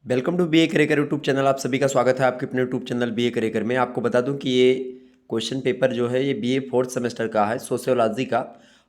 Welcome to BA करेकर YouTube channel. आप सभी का स्वागत है आपके अपने यूट्यूब चैनल BA करेकर में। आपको बता दूं कि ये क्वेश्चन पेपर जो है ये BA फोर्थ सेमेस्टर का है, सोशियोलॉजी का।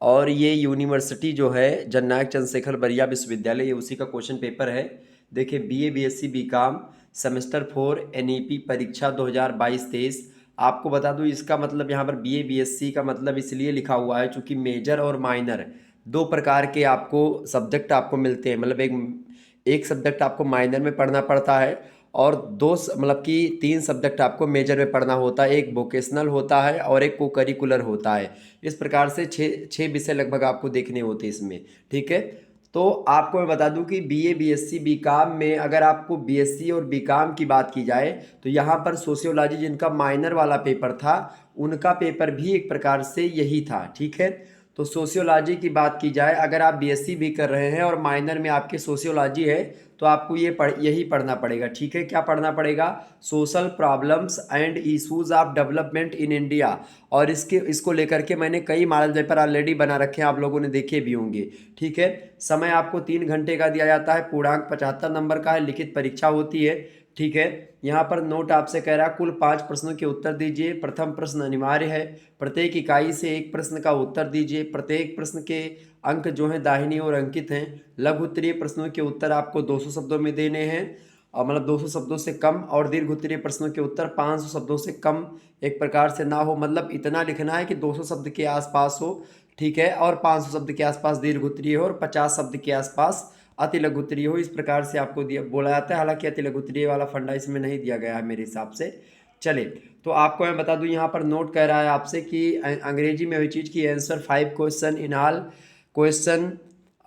और ये यूनिवर्सिटी जो है जननायक चंद्रशेखर बरिया विश्वविद्यालय, ये उसी का क्वेश्चन पेपर है। देखिए, BA BSc BCom semester 4 NEP परीक्षा 2022-23। आपको बता दूं इसका मतलब यहाँ पर BA BSc का मतलब इसलिए लिखा हुआ है चूँकि मेजर और माइनर दो प्रकार के आपको सब्जेक्ट आपको मिलते हैं। मतलब एक सब्जेक्ट आपको माइनर में पढ़ना पड़ता है और मतलब कि तीन सब्जेक्ट आपको मेजर में पढ़ना होता है। एक वोकेशनल होता है और एक को करिकुलर होता है। इस प्रकार से छः विषय लगभग आपको देखने होते हैं इसमें। ठीक है, तो आपको मैं बता दूं कि BA BSc BCom में अगर आपको BSc और BCom की बात की जाए तो यहाँ पर सोशियोलॉजी जिनका माइनर वाला पेपर था उनका पेपर भी एक प्रकार से यही था। ठीक है, तो सोशियोलॉजी की बात की जाए, अगर आप BSc भी कर रहे हैं और माइनर में आपके सोशियोलॉजी है तो आपको यही पढ़ना पड़ेगा। ठीक है, क्या पढ़ना पड़ेगा? Social problems and issues of development in India. और इसको लेकर के मैंने कई मॉडल पेपर ऑलरेडी बना रखे हैं, आप लोगों ने देखे भी होंगे। ठीक है, समय आपको 3 घंटे का दिया जाता है, पूर्णांक 75 नंबर का है, लिखित परीक्षा होती है। ठीक है, यहाँ पर नोट आपसे कह रहा है कुल 5 प्रश्नों के उत्तर दीजिए। प्रथम प्रश्न अनिवार्य है, प्रत्येक इकाई से एक प्रश्न का उत्तर दीजिए। प्रत्येक प्रश्न के अंक जो हैं दाहिनी ओर अंकित हैं। लघु उत्तरीय प्रश्नों के उत्तर आपको 200 शब्दों में देने हैं, और मतलब 200 शब्दों से कम। और दीर्घ उत्तरीय प्रश्नों के उत्तर 500 शब्दों से कम एक प्रकार से ना हो, मतलब इतना लिखना है कि 200 शब्द के आसपास हो। ठीक है, और 500 शब्द के आसपास दीर्घ उत्तरीय हो और 50 शब्द के आसपास अति लघु उत्तरीय हो। इस प्रकार से आपको दिया बोला जाता है। हालांकि अति लघु उत्तरीय वाला फंडा इसमें नहीं दिया गया है मेरे हिसाब से। चले, तो आपको मैं बता दूं यहाँ पर नोट कह रहा है आपसे कि अंग्रेजी में वही चीज़ की answer 5 question in all question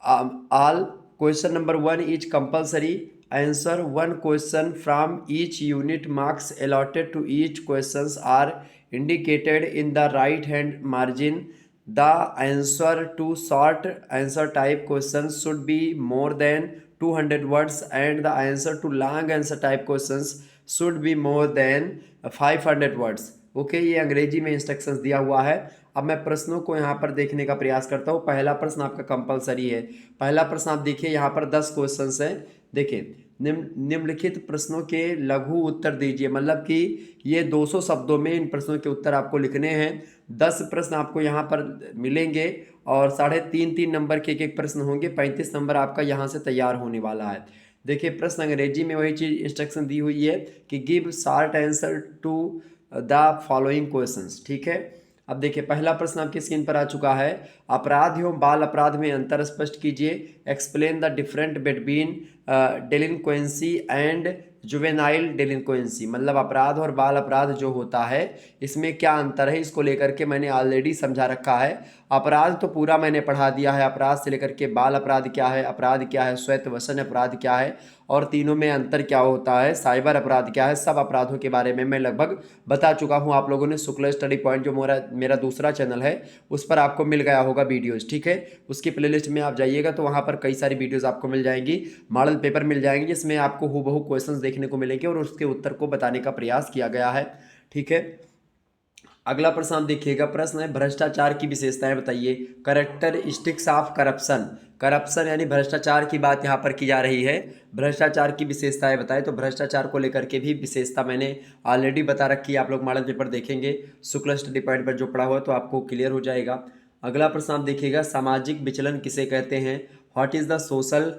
all question number 1 is compulsory answer 1 question from each unit marks allotted to each questions are indicated in the right hand margin. The answer to short answer type questions should be more than 200 words and the answer to long answer type questions should be more than 500 words. Okay, ये अंग्रेजी में instructions दिया हुआ है। अब मैं प्रश्नों को यहाँ पर देखने का प्रयास करता हूँ। पहला प्रश्न आपका कंपलसरी है। पहला प्रश्न आप देखिए, यहाँ पर 10 क्वेश्चंस हैं। देखिए, निम्नलिखित प्रश्नों के लघु उत्तर दीजिए। मतलब कि ये 200 शब्दों में इन प्रश्नों के उत्तर आपको लिखने हैं। 10 प्रश्न आपको यहाँ पर मिलेंगे और 3.5 नंबर के एक प्रश्न होंगे। 35 नंबर आपका यहाँ से तैयार होने वाला है। देखिए, प्रश्न अंग्रेजी में वही चीज़ इंस्ट्रक्शन दी हुई है कि give short answer to the following questions. ठीक है, अब देखिए, पहला प्रश्न आपकी स्क्रीन पर आ चुका है। अपराध एवं बाल अपराध में अंतर स्पष्ट कीजिए। Explain the different between delinquency and juvenile delinquency. मतलब अपराध और बाल अपराध जो होता है इसमें क्या अंतर है, इसको लेकर के मैंने ऑलरेडी समझा रखा है। अपराध तो पूरा मैंने पढ़ा दिया है, अपराध से लेकर के बाल अपराध क्या है, अपराध क्या है, स्वैत वसन अपराध क्या है, और तीनों में अंतर क्या होता है, साइबर अपराध क्या है, सब अपराधों के बारे में मैं लगभग बता चुका हूं। आप लोगों ने शुक्ला स्टडी पॉइंट जो मेरा दूसरा चैनल है उस पर आपको मिल गया होगा वीडियोज़। ठीक है, उसकी प्लेलिस्ट में आप जाइएगा तो वहाँ पर कई सारी वीडियोज़ आपको मिल जाएंगी, मॉडल पेपर मिल जाएंगे जिसमें आपको हूबहू क्वेश्चंस देखने को मिलेंगे और उसके उत्तर को बताने का प्रयास किया गया है। ठीक है, अगला प्रश्न आप देखिएगा। प्रश्न है भ्रष्टाचार की विशेषताएं बताइए। Characteristics of corruption. करप्शन यानी भ्रष्टाचार की बात यहाँ पर की जा रही है। भ्रष्टाचार की विशेषताएं बताएं, तो भ्रष्टाचार को लेकर के भी विशेषता मैंने ऑलरेडी बता रखी है। आप लोग मॉडल पेपर देखेंगे, शुक्ला स्टडी पॉइंट पर जो पढ़ा हुआ है तो आपको क्लियर हो जाएगा। अगला प्रश्न आप देखिएगा, सामाजिक विचलन किसे कहते हैं। What is the social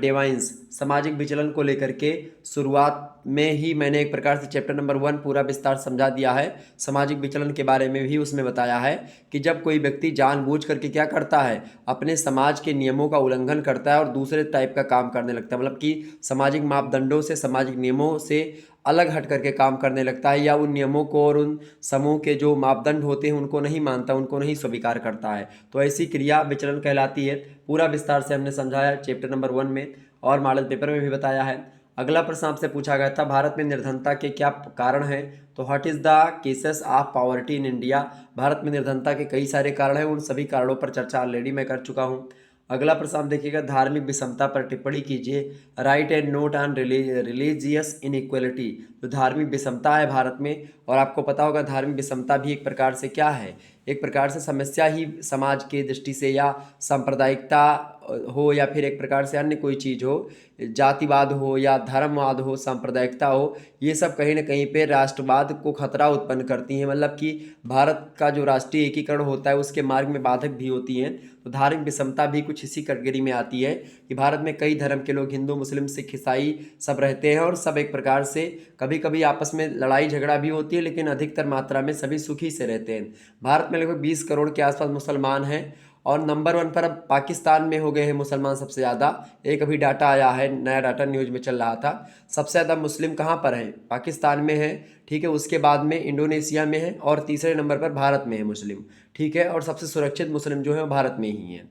divines. सामाजिक विचलन को लेकर के शुरुआत में ही मैंने एक प्रकार से चैप्टर नंबर 1 पूरा विस्तार समझा दिया है। सामाजिक विचलन के बारे में भी उसमें बताया है कि जब कोई व्यक्ति जानबूझ करके क्या करता है, अपने समाज के नियमों का उल्लंघन करता है और दूसरे टाइप का काम करने लगता है। मतलब कि सामाजिक मापदंडों से, सामाजिक नियमों से अलग हट करके काम करने लगता है, या उन नियमों को और उन समूह के जो मापदंड होते हैं उनको नहीं मानता, उनको नहीं स्वीकार करता है, तो ऐसी क्रिया विचलन कहलाती है। पूरा विस्तार से हमने समझाया चैप्टर नंबर 1 में और मॉडल पेपर में भी बताया है। अगला प्रश्न आपसे पूछा गया था, भारत में निर्धनता के क्या कारण हैं। तो what is the cases of poverty in India. Bharat में निर्धनता के कई सारे कारण हैं, उन सभी कारणों पर चर्चा ऑलरेडी मैं कर चुका हूँ। अगला प्रश्न आप देखिएगा, धार्मिक विषमता पर टिप्पणी कीजिए। Right and note on religious inequality. तो धार्मिक विषमता है भारत में, और आपको पता होगा धार्मिक विषमता भी एक प्रकार से क्या है, एक प्रकार से समस्या ही समाज के दृष्टि से, या सांप्रदायिकता हो, या फिर एक प्रकार से अन्य कोई चीज़ हो, जातिवाद हो या धर्मवाद हो, सांप्रदायिकता हो, ये सब कहीं ना कहीं पे राष्ट्रवाद को खतरा उत्पन्न करती हैं। मतलब कि भारत का जो राष्ट्रीय एकीकरण होता है उसके मार्ग में बाधक भी होती हैं। तो धार्मिक विषमता भी कुछ इसी कैटेगरी में आती है कि भारत में कई धर्म के लोग, हिंदू, मुस्लिम, सिख, ईसाई सब रहते हैं, और सब एक प्रकार से कभी कभी आपस में लड़ाई झगड़ा भी होती है, लेकिन अधिकतर मात्रा में सभी सुखी से रहते हैं। भारत में लगभग 20 करोड़ के आसपास मुसलमान हैं, और नंबर 1 पर अब पाकिस्तान में हो गए हैं मुसलमान सबसे ज़्यादा। एक अभी डाटा आया है, नया डाटा न्यूज़ में चल रहा था। सबसे ज़्यादा मुस्लिम कहाँ पर हैं? पाकिस्तान में है, ठीक है। उसके बाद में इंडोनेशिया में है, और तीसरे नंबर पर भारत में है मुस्लिम, ठीक है। और सबसे सुरक्षित मुस्लिम जो है वो भारत में ही है।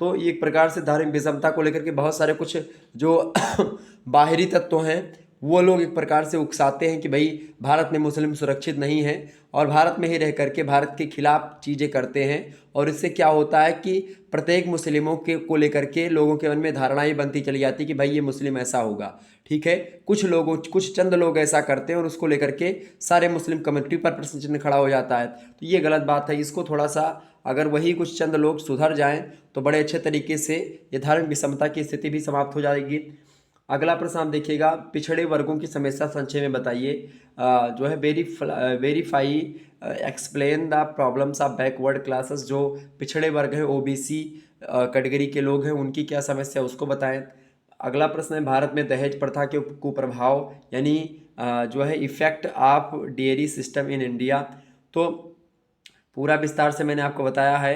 तो ये एक प्रकार से धार्मिक विषमता को लेकर के बहुत सारे कुछ जो बाहरी तत्व हैं वो लोग एक प्रकार से उकसाते हैं कि भाई भारत में मुस्लिम सुरक्षित नहीं है, और भारत में ही रह करके भारत के खिलाफ चीज़ें करते हैं। और इससे क्या होता है कि प्रत्येक मुस्लिमों के को लेकर के लोगों के मन में धारणाएं बनती चली जाती कि भाई ये मुस्लिम ऐसा होगा, ठीक है। कुछ चंद लोग ऐसा करते हैं, और उसको लेकर के सारे मुस्लिम कम्युनिटी पर प्रश्न चिन्ह खड़ा हो जाता है। तो ये गलत बात है। इसको थोड़ा सा अगर वही कुछ चंद लोग सुधर जाएं तो बड़े अच्छे तरीके से ये धार्मिक विषमता की स्थिति भी समाप्त हो जाएगी। अगला प्रश्न आप देखिएगा, पिछड़े वर्गों की समस्या संक्षेप में बताइए। जो है verify explain the problems of backward classes. जो पिछड़े वर्ग हैं, ओबीसी कैटेगरी के लोग हैं, उनकी क्या समस्या उसको बताएं। अगला प्रश्न है, भारत में दहेज प्रथा के कुप्रभाव, यानी जो है effect of dairy system in India. तो पूरा विस्तार से मैंने आपको बताया है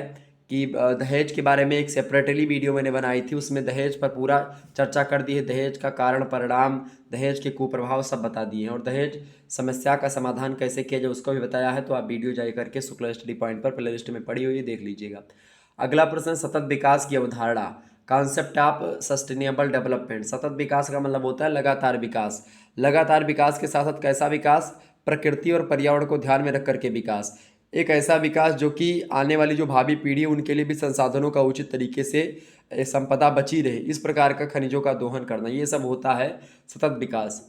कि दहेज के बारे में एक सेपरेटली वीडियो मैंने बनाई थी, उसमें दहेज पर पूरा चर्चा कर दी है। दहेज का कारण, परिणाम, दहेज के कुप्रभाव सब बता दिए हैं, और दहेज समस्या का समाधान कैसे किया जाए उसको भी बताया है। तो आप वीडियो जाए करके शुक्ला स्टडी पॉइंट पर प्लेलिस्ट में पड़ी हुई है, देख लीजिएगा। अगला प्रश्न, सतत विकास की अवधारणा, कॉन्सेप्ट ऑफ सस्टेनेबल डेवलपमेंट। सतत विकास का मतलब होता है लगातार विकास। लगातार विकास के साथ साथ कैसा विकास? प्रकृति और पर्यावरण को ध्यान में रख करके विकास। एक ऐसा विकास जो कि आने वाली जो भावी पीढ़ी है उनके लिए भी संसाधनों का उचित तरीके से संपदा बची रहे, इस प्रकार का खनिजों का दोहन करना, ये सब होता है सतत विकास।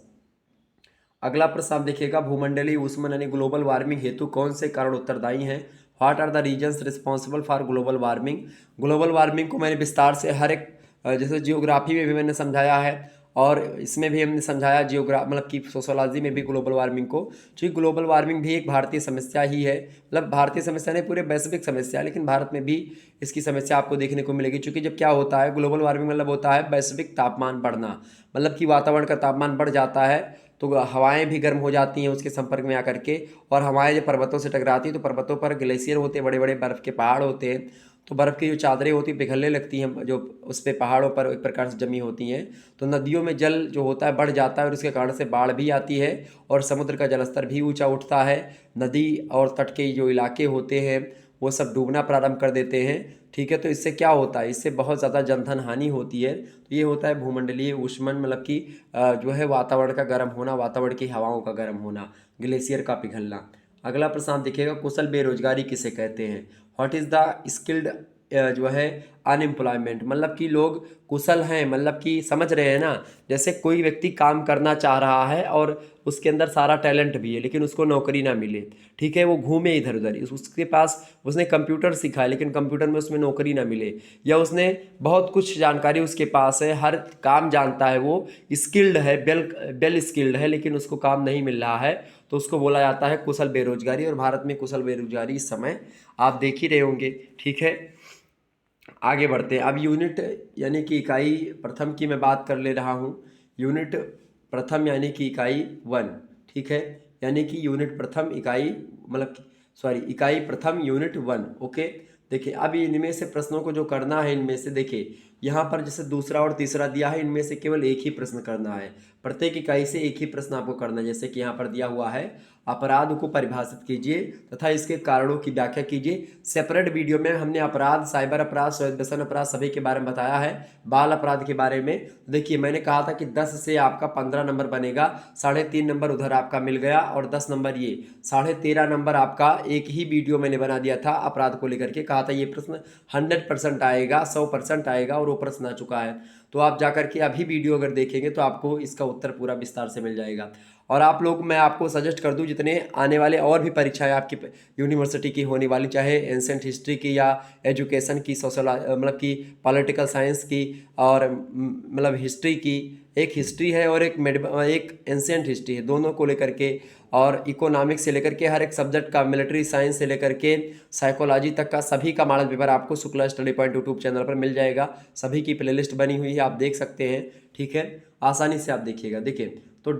अगला प्रश्न आप देखिएगा, भूमंडलीय ऊष्मन यानी ग्लोबल वार्मिंग हेतु कौन से कारण उत्तरदायी हैं? What are the reasons responsible for global warming. Global warming को मैंने विस्तार से हर एक, जैसे जियोग्राफी में भी मैंने समझाया है, और इसमें भी हमने समझाया मतलब कि सोशोलॉजी में भी ग्लोबल वार्मिंग को। क्योंकि ग्लोबल वार्मिंग भी एक भारतीय समस्या ही है, मतलब भारतीय समस्या नहीं, पूरे वैश्विक समस्या है, लेकिन भारत में भी इसकी समस्या आपको देखने को मिलेगी। क्योंकि जब क्या होता है, ग्लोबल वार्मिंग मतलब होता है वैश्विक तापमान बढ़ना, मतलब कि वातावरण का तापमान बढ़ जाता है, तो हवाएं भी गर्म हो जाती हैं उसके संपर्क में आकर के, और हवाएं जब पर्वतों से टकराती हैं तो पर्वतों पर ग्लेशियर होते हैं, बड़े बड़े बर्फ़ के पहाड़ होते हैं, तो बर्फ़ की जो चादरें होती हैं पिघलने लगती हैं, जो उस पर पहाड़ों पर एक प्रकार से जमी होती हैं। तो नदियों में जल जो होता है बढ़ जाता है, और उसके कारण से बाढ़ भी आती है, और समुद्र का जलस्तर भी ऊंचा उठता है। नदी और तट के जो इलाके होते हैं वो सब डूबना प्रारंभ कर देते हैं, ठीक है। तो इससे क्या होता है, इससे बहुत ज़्यादा जनधन हानि होती है। तो ये होता है भूमंडलीय ऊष्मन, मतलब कि जो है वातावरण का गर्म होना, वातावरण की हवाओं का गर्म होना, ग्लेशियर का पिघलना। अगला प्रश्न आप देखिएगा, कुशल बेरोजगारी किसे कहते हैं? व्हाट इज़ द स्किल्ड जो है अनएम्प्लॉयमेंट। मतलब कि लोग कुशल हैं, मतलब कि समझ रहे हैं ना, जैसे कोई व्यक्ति काम करना चाह रहा है और उसके अंदर सारा टैलेंट भी है, लेकिन उसको नौकरी ना मिले, ठीक है, वो घूमे इधर उधर, उसके पास उसने कंप्यूटर सीखा है लेकिन कंप्यूटर में उसमें नौकरी ना मिले, या उसने बहुत कुछ जानकारी उसके पास है, हर काम जानता है, वो स्किल्ड है, वेल स्किल्ड है, लेकिन उसको काम नहीं मिल रहा है, तो उसको बोला जाता है कुशल बेरोजगारी। और भारत में कुशल बेरोजगारी इस समय आप देख ही रहे होंगे, ठीक है। आगे बढ़ते हैं। अब यूनिट यानी कि इकाई प्रथम की मैं बात कर ले रहा हूँ। यूनिट प्रथम यानी कि इकाई 1, ठीक है, यानी कि यूनिट प्रथम इकाई, मतलब सॉरी, इकाई प्रथम यूनिट 1, ओके। देखिए अब इनमें से प्रश्नों को जो करना है, इनमें से देखिए यहाँ पर जैसे दूसरा और तीसरा दिया है, इनमें से केवल एक ही प्रश्न करना है, प्रत्येक इकाई से एक ही प्रश्न आपको करना है। जैसे कि यहाँ पर दिया हुआ है, अपराध को परिभाषित कीजिए तथा इसके कारणों की व्याख्या कीजिए। सेपरेट वीडियो में हमने अपराध, साइबर अपराध, स्वयं व्यसन अपराध सभी के बारे में बताया है। बाल अपराध के बारे में देखिए मैंने कहा था कि 10 से आपका 15 नंबर बनेगा, 3.5 नंबर उधर आपका मिल गया, और 10 नंबर ये 13.5 नंबर आपका एक ही वीडियो मैंने बना दिया था अपराध को लेकर के, कहा था ये प्रश्न 100% आएगा, 100% आएगा, और वो वो प्रश्न आ चुका है। तो आप जाकर के अभी वीडियो अगर देखेंगे तो आपको इसका उत्तर पूरा विस्तार से मिल जाएगा। और आप लोग, मैं आपको सजेस्ट कर दूं, जितने आने वाले और भी परीक्षाएं आपकी यूनिवर्सिटी की होने वाली, चाहे एंसेंट हिस्ट्री की या एजुकेशन की, सोशल मतलब की पॉलिटिकल साइंस की, और मतलब हिस्ट्री की, एक हिस्ट्री है और एक एंसेंट हिस्ट्री है, दोनों को लेकर के, और इकोनॉमिक्स से लेकर के हर एक सब्जेक्ट का, मिलिट्री साइंस से लेकर के साइकोलॉजी तक का सभी का मॉडल पेपर आपको Shukla study point YouTube channel पर मिल जाएगा। सभी की प्लेलिस्ट बनी हुई है, आप देख सकते हैं। ठीक है, आसानी से आप देखिएगा। देखिए, तो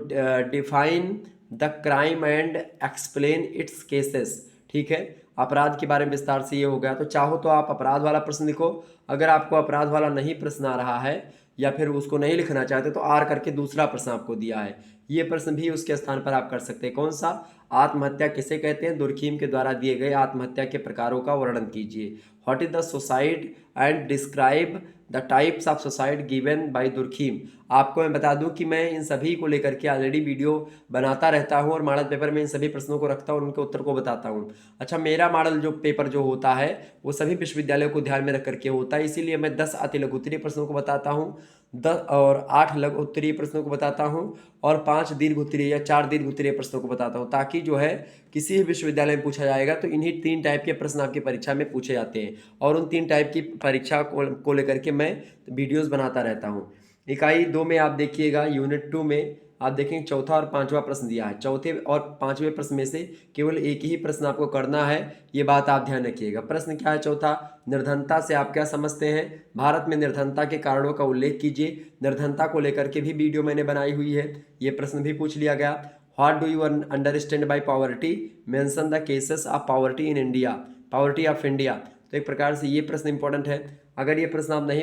define the crime and explain it's cases. ठीक है, अपराध के बारे में विस्तार से ये हो गया। तो चाहो तो आप अपराध वाला प्रश्न लिखो, अगर आपको अपराध वाला नहीं प्रश्न आ रहा है या फिर उसको नहीं लिखना चाहते तो आर करके दूसरा प्रश्न आपको दिया है, ये प्रश्न भी उसके स्थान पर आप कर सकते हैं। कौन सा? आत्महत्या किसे कहते हैं? दुर्खीम के द्वारा दिए गए आत्महत्या के प्रकारों का वर्णन कीजिए। What is the suicide and describe the types of suicide given by Durkheim. आपको मैं बता दूं कि मैं इन सभी को लेकर के ऑलरेडी वीडियो बनाता रहता हूं और मॉडल पेपर में इन सभी प्रश्नों को रखता हूं और उनके उत्तर को बताता हूं। अच्छा, मेरा मॉडल जो पेपर जो होता है वो सभी विश्वविद्यालयों को ध्यान में रख करके होता है, इसीलिए मैं 10 अति लघु उत्तरीय प्रश्नों को बताता हूं, 10 और 8 लघु उत्तरीय प्रश्नों को बताता हूं, और 5 दीर्घ उत्तरीय या 4 दीर्घ उत्तरीय प्रश्नों को बताता हूं, ताकि जो है किसी भी विश्वविद्यालय में पूछा जाएगा तो इन्हीं 3 टाइप के प्रश्न आपकी परीक्षा में पूछे जाते हैं, और उन 3 टाइप की परीक्षा को लेकर के मैं वीडियोस बनाता रहता हूं। इकाई 2 में आप देखिएगा, यूनिट 2 में आप देखेंगे चौथा और पांचवा प्रश्न दिया है। चौथे और पांचवें प्रश्न में से केवल एक ही प्रश्न आपको करना है, ये बात आप ध्यान रखिएगा। प्रश्न क्या है? चौथा, निर्धनता से आप क्या समझते हैं? भारत में निर्धनता के कारणों का उल्लेख कीजिए। निर्धनता को लेकर के भी वीडियो मैंने बनाई हुई है, ये प्रश्न भी पूछ लिया गया। What do you understand by poverty? Mention the cases of poverty in India, poverty of India. तो एक प्रकार से ये प्रश्न इंपॉर्टेंट है। अगर ये प्रश्न आप नहीं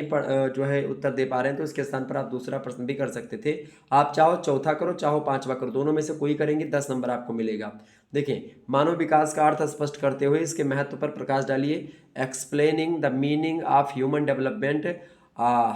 जो है उत्तर दे पा रहे हैं तो इसके स्थान पर आप दूसरा प्रश्न भी कर सकते थे। आप चाहो चौथा करो, चाहो पांचवा करो, दोनों में से कोई करेंगे 10 नंबर आपको मिलेगा। देखिए, मानव विकास का अर्थ स्पष्ट करते हुए इसके महत्व पर प्रकाश डालिए। Explaining the meaning of human development,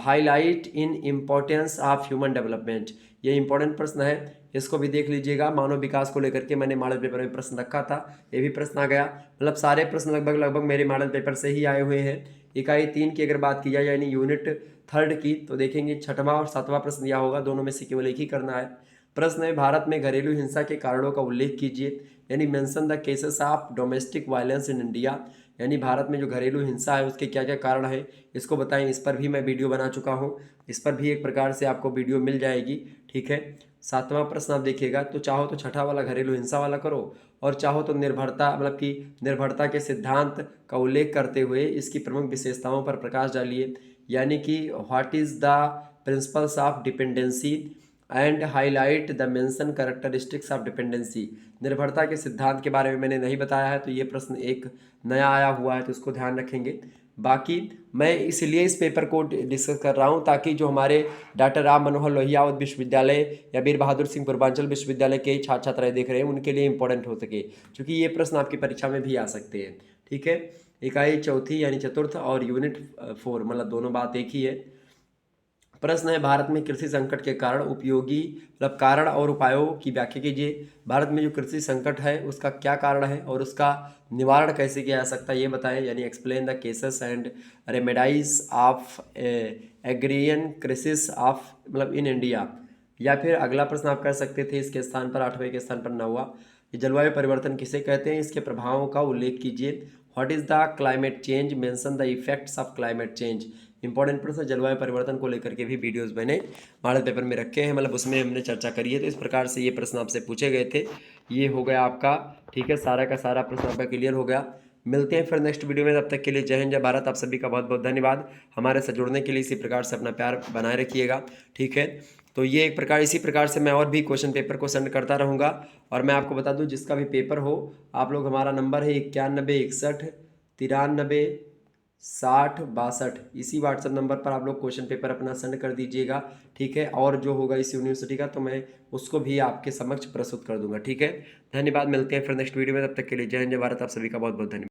highlight in importance of human development. ये इंपॉर्टेंट प्रश्न है, इसको भी देख लीजिएगा। मानव विकास को लेकर के मैंने मॉडल पेपर में प्रश्न रखा था, ये भी प्रश्न आ गया। मतलब सारे प्रश्न लगभग मेरे मॉडल पेपर से ही आए हुए हैं। इकाई 3 की अगर बात की जाए यानी यूनिट 3 की, तो देखेंगे छठवां और सातवां प्रश्न दिया होगा, दोनों में से केवल एक ही करना है। प्रश्न है, भारत में घरेलू हिंसा के कारणों का उल्लेख कीजिए, यानी mention the cases of domestic violence in India, यानी भारत में जो घरेलू हिंसा है उसके क्या क्या कारण है इसको बताएं। इस पर भी मैं वीडियो बना चुका हूँ, इस पर भी एक प्रकार से आपको वीडियो मिल जाएगी। ठीक है, सातवां प्रश्न आप देखिएगा, तो चाहो तो छठा वाला घरेलू हिंसा वाला करो, और चाहो तो निर्भरता मतलब कि निर्भरता के सिद्धांत का उल्लेख करते हुए इसकी प्रमुख विशेषताओं पर प्रकाश डालिए, यानी कि what is the principles of dependency and highlight the mention characteristics of dependency. निर्भरता के सिद्धांत के बारे में मैंने नहीं बताया है, तो ये प्रश्न एक नया आया हुआ है, तो इसको ध्यान रखेंगे। बाकी मैं इसलिए इस पेपर को डिस्कस कर रहा हूं ताकि जो हमारे डॉक्टर राम मनोहर लोहिया विश्वविद्यालय या वीर बहादुर सिंह पूर्वांचल विश्वविद्यालय के छात्र छात्राएं देख रहे हैं उनके लिए इंपॉर्टेंट हो सके, क्योंकि ये प्रश्न आपकी परीक्षा में भी आ सकते हैं। ठीक है, इकाई चौथी यानी चतुर्थ और यूनिट 4 मतलब दोनों बात एक ही है। प्रश्न है, भारत में कृषि संकट के कारण उपयोगी मतलब कारण और उपायों की व्याख्या कीजिए। भारत में जो कृषि संकट है उसका क्या कारण है और उसका निवारण कैसे किया जा सकता है ये बताएं, यानी explain the causes and remedies of agrarian crisis of मतलब इन इंडिया। या फिर अगला प्रश्न आप कर सकते थे इसके स्थान पर 8वें के स्थान पर 9वां, जलवायु परिवर्तन किसे कहते हैं, इसके प्रभावों का उल्लेख कीजिए। What is the climate change, mention the effects of climate change. Important प्रश्न, जलवायु परिवर्तन को लेकर के भी वीडियोस मैंने मॉडल पेपर में रखे हैं, मतलब उसमें हमने चर्चा करी है। तो इस प्रकार से ये प्रश्न आपसे पूछे गए थे, ये हो गया आपका। ठीक है, सारा का सारा प्रश्न आपका क्लियर हो गया। मिलते हैं फिर नेक्स्ट वीडियो में, तब तक के लिए जय हिंद जय भारत। आप सभी का बहुत बहुत धन्यवाद हमारे साथ जुड़ने के लिए। इसी प्रकार से अपना प्यार बनाए रखिएगा। ठीक है, तो ये एक प्रकार इसी प्रकार से मैं और भी क्वेश्चन पेपर को सेंड करता रहूँगा। और मैं आपको बता दूं, जिसका भी पेपर हो आप लोग, हमारा नंबर है 9161936062, इसी व्हाट्सएप नंबर पर आप लोग क्वेश्चन पेपर अपना सेंड कर दीजिएगा। ठीक है, और जो होगा इस यूनिवर्सिटी का तो मैं उसको भी आपके समक्ष प्रस्तुत कर दूंगा। ठीक है, धन्यवाद। मिलते हैं फिर नेक्स्ट वीडियो में, तब तक के लिए जय हिंद जय भारत। आप सभी का बहुत बहुत धन्यवाद।